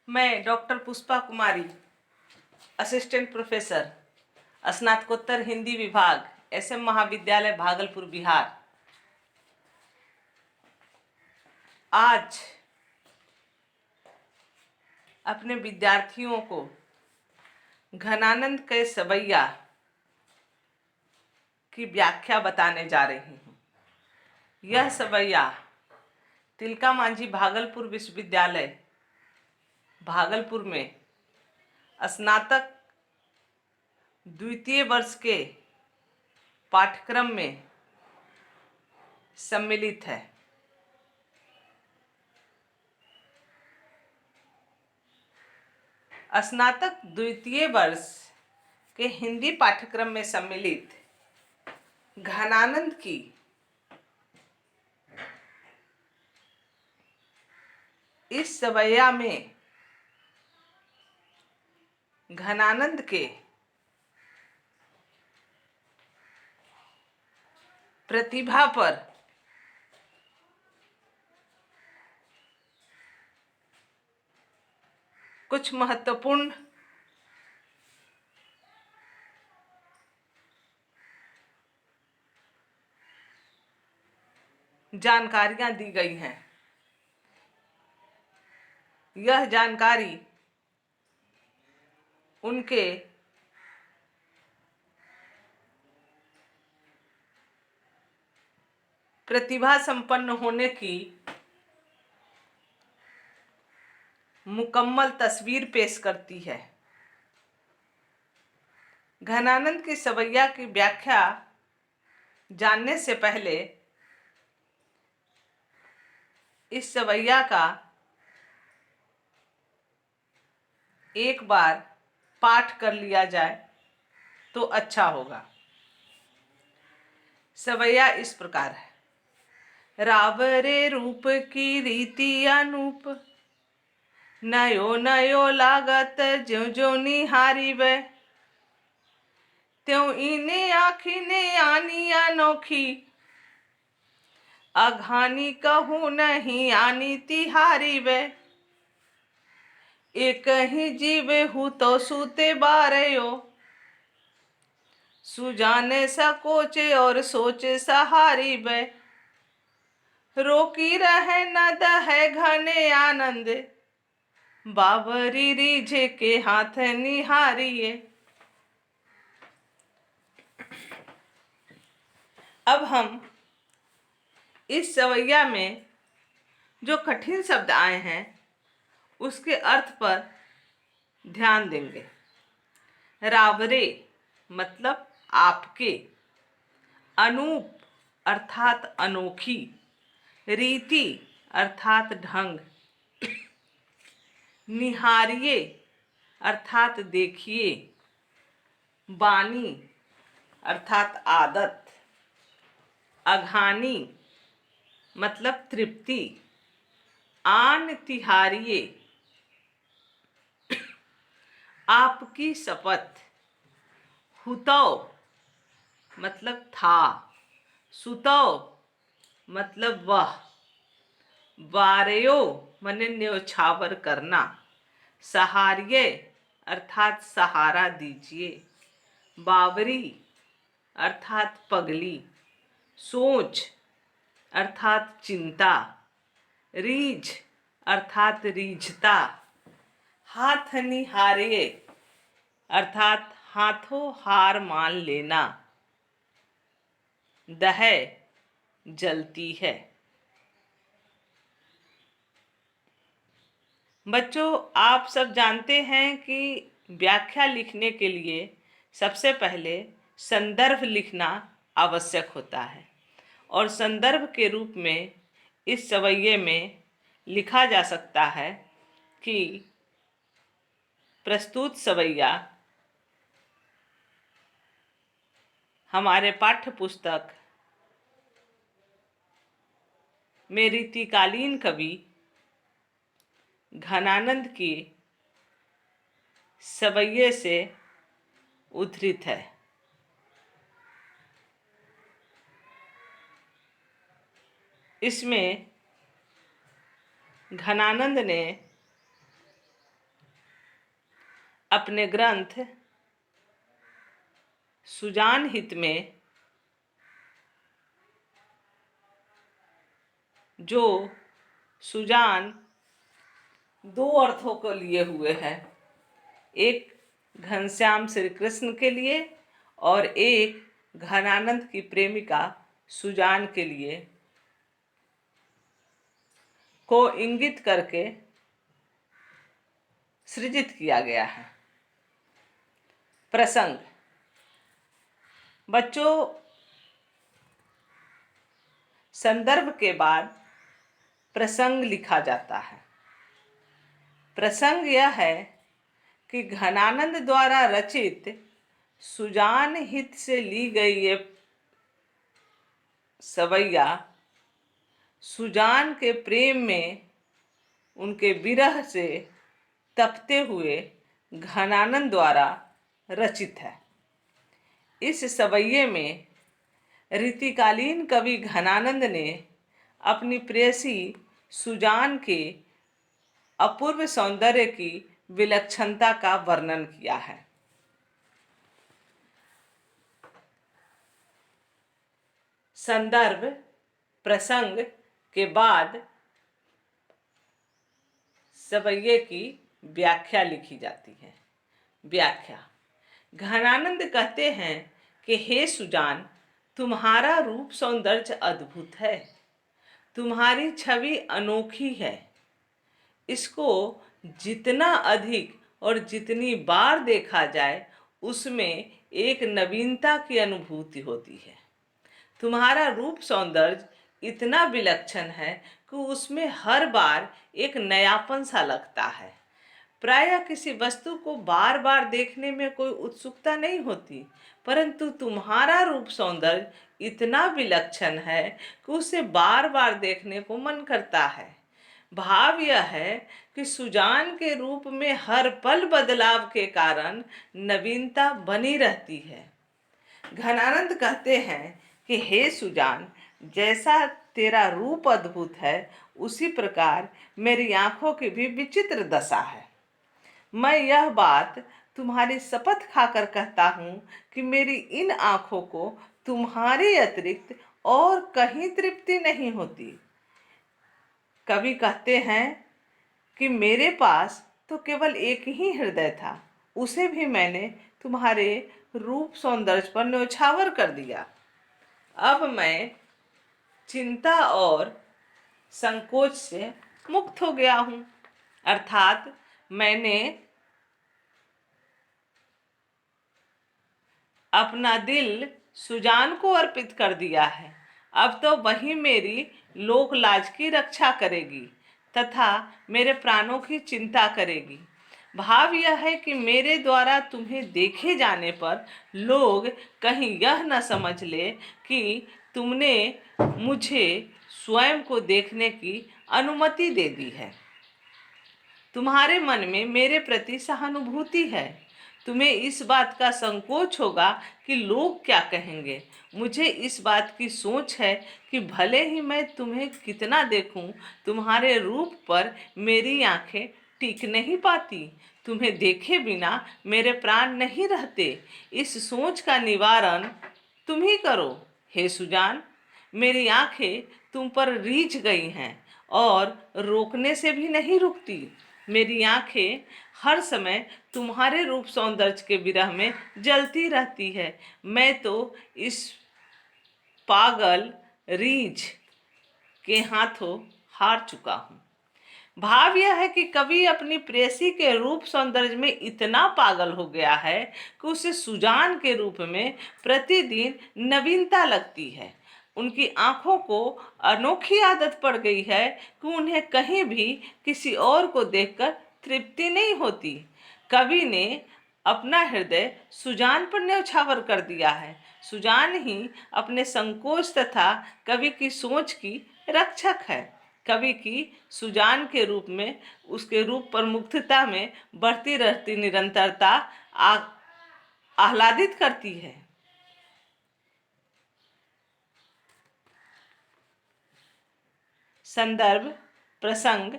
मैं डॉक्टर पुष्पा कुमारी, assistant professor, स्नातकोत्तर हिंदी विभाग, SM महाविद्यालय भागलपुर, बिहार। आज अपने विद्यार्थियों को घनानंद के सवैया की व्याख्या बताने जा रही हूँ। यह सवैया तिलका मांझी भागलपुर विश्वविद्यालय भागलपुर में स्नातक द्वितीय वर्ष के पाठ्यक्रम में सम्मिलित है। स्नातक द्वितीय वर्ष के हिंदी पाठ्यक्रम में सम्मिलित घनानंद की इस सवैया में घनानंद के प्रतिभा पर कुछ महत्वपूर्ण जानकारियां दी गई हैं। यह जानकारी उनके प्रतिभा संपन्न होने की मुकम्मल तस्वीर पेश करती है। घनानंद की सवैया की व्याख्या जानने से पहले इस सवैया का एक बार पाठ कर लिया जाए तो अच्छा होगा। सवैया इस प्रकार है। रावरे रूप की रीति अनूप, नयो नयो लागत ज्यो ज्यो निहारी वे, त्यों इने आखिने आनी अनोखी, अघानी कहूँ नहीं आनी तिहारी वे, एक ही जीव हूँ तो सूते बारयो, सुजाने सकोचे और सोचे सहारी वे, रोकी रहे न दहे घने आनंद, बावरी रीझे के हाथ निहारिये। अब हम इस सवैया में जो कठिन शब्द आए हैं उसके अर्थ पर ध्यान देंगे। रावरे मतलब आपके, अनूप अर्थात अनोखी, रीति अर्थात ढंग, निहारिये अर्थात देखिए, बानी अर्थात आदत, अघानी मतलब तृप्ति, आन तिहारिये आपकी शपथ, हुतो मतलब था, सुतो मतलब वह, बारयो मने न्योछावर करना, सहारिये अर्थात सहारा दीजिए, बावरी अर्थात पगली, सोच अर्थात चिंता, रीझ अर्थात रीझता, हाथ निहारे अर्थात हाथों हार मान लेना, दह जलती है। बच्चों, आप सब जानते हैं कि व्याख्या लिखने के लिए सबसे पहले संदर्भ लिखना आवश्यक होता है और संदर्भ के रूप में इस सवैये में लिखा जा सकता है कि प्रस्तुत सवैया हमारे पाठ्य पुस्तक में रीतिकालीन कवि घनानंद की सवैये से उद्धृत है। इसमें घनानंद ने अपने ग्रंथ सुजान हित में जो सुजान दो अर्थों को लिए हुए है, एक घनश्याम श्री कृष्ण के लिए और एक घनानंद की प्रेमिका सुजान के लिए को इंगित करके सृजित किया गया है। प्रसंग। बच्चों, संदर्भ के बाद प्रसंग लिखा जाता है। प्रसंग यह है कि घनानंद द्वारा रचित सुजान हित से ली गई ये सवैया सुजान के प्रेम में उनके विरह से तपते हुए घनानंद द्वारा रचित है। इस सवैये में रीतिकालीन कवि घनानंद ने अपनी प्रेयसी सुजान के अपूर्व सौंदर्य की विलक्षणता का वर्णन किया है। संदर्भ प्रसंग के बाद सवैये की व्याख्या लिखी जाती है। व्याख्या। घनानंद कहते हैं कि हे सुजान, तुम्हारा रूप सौंदर्य अद्भुत है, तुम्हारी छवि अनोखी है। इसको जितना अधिक और जितनी बार देखा जाए उसमें एक नवीनता की अनुभूति होती है। तुम्हारा रूप सौंदर्य इतना विलक्षण है कि उसमें हर बार एक नयापन सा लगता है। प्रायः किसी वस्तु को बार बार देखने में कोई उत्सुकता नहीं होती, परंतु तुम्हारा रूप सौंदर्य इतना विलक्षण है कि उसे बार बार देखने को मन करता है। भाव यह है कि सुजान के रूप में हर पल बदलाव के कारण नवीनता बनी रहती है। घनानंद कहते हैं कि हे सुजान, जैसा तेरा रूप अद्भुत है उसी प्रकार मेरी आंखों की भी विचित्र दशा है। मैं यह बात तुम्हारी शपथ खाकर कहता हूँ कि मेरी इन आंखों को तुम्हारे अतिरिक्त और कहीं तृप्ति नहीं होती। कवि कहते हैं कि मेरे पास तो केवल एक ही हृदय था, उसे भी मैंने तुम्हारे रूप सौंदर्य पर न्यौछावर कर दिया। अब मैं चिंता और संकोच से मुक्त हो गया हूँ, अर्थात मैंने अपना दिल सुजान को अर्पित कर दिया है। अब तो वही मेरी लोक लाज की रक्षा करेगी तथा मेरे प्राणों की चिंता करेगी। भाव यह है कि मेरे द्वारा तुम्हें देखे जाने पर लोग कहीं यह न समझ ले कि तुमने मुझे स्वयं को देखने की अनुमति दे दी है। तुम्हारे मन में मेरे प्रति सहानुभूति है। तुम्हें इस बात का संकोच होगा कि लोग क्या कहेंगे। मुझे इस बात की सोच है कि भले ही मैं तुम्हें कितना देखूं, तुम्हारे रूप पर मेरी आंखें टिक नहीं पाती। तुम्हें देखे बिना मेरे प्राण नहीं रहते। इस सोच का निवारण तुम ही करो हे सुजान। मेरी आंखें तुम पर रीझ गई हैं और रोकने से भी नहीं रुकती। मेरी आंखें हर समय तुम्हारे रूप सौंदर्य के विरह में जलती रहती है। मैं तो इस पागल रीझ के हाथों हार चुका हूँ। भाव यह है कि कवि अपनी प्रेयसी के रूप सौंदर्य में इतना पागल हो गया है कि उसे सुजान के रूप में प्रतिदिन नवीनता लगती है। उनकी आंखों को अनोखी आदत पड़ गई है कि उन्हें कहीं भी किसी और को देखकर तृप्ति नहीं होती। कवि ने अपना हृदय सुजान पर न्यौछावर कर दिया है। सुजान ही अपने संकोच तथा कवि की सोच की रक्षक है। कवि की सुजान के रूप में उसके रूप पर मुग्धता में बढ़ती रहती निरंतरता आह्लादित करती है। संदर्भ प्रसंग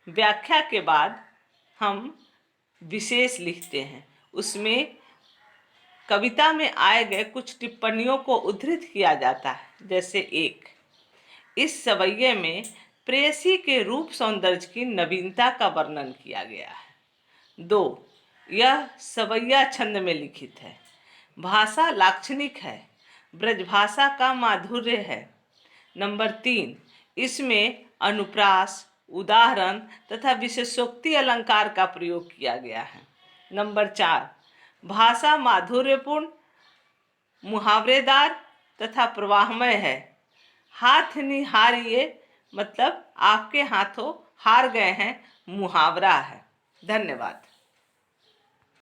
व्याख्या के बाद हम विशेष लिखते हैं। उसमें कविता में आए गए कुछ टिप्पणियों को उद्धृत किया जाता है। जैसे एक, इस सवैये में प्रेयसी के रूप सौंदर्य की नवीनता का वर्णन किया गया है। 2, यह सवैया छंद में लिखित है, भाषा लाक्षणिक है, ब्रजभाषा का माधुर्य है। नंबर 3, इसमें अनुप्रास, उदाहरण तथा विशेषोक्ति अलंकार का प्रयोग किया गया है। नंबर 4, भाषा माधुर्यपूर्ण, मुहावरेदार तथा प्रवाहमय है। हाथ निहारिए मतलब आपके हाथों हार गए हैं, मुहावरा है। धन्यवाद।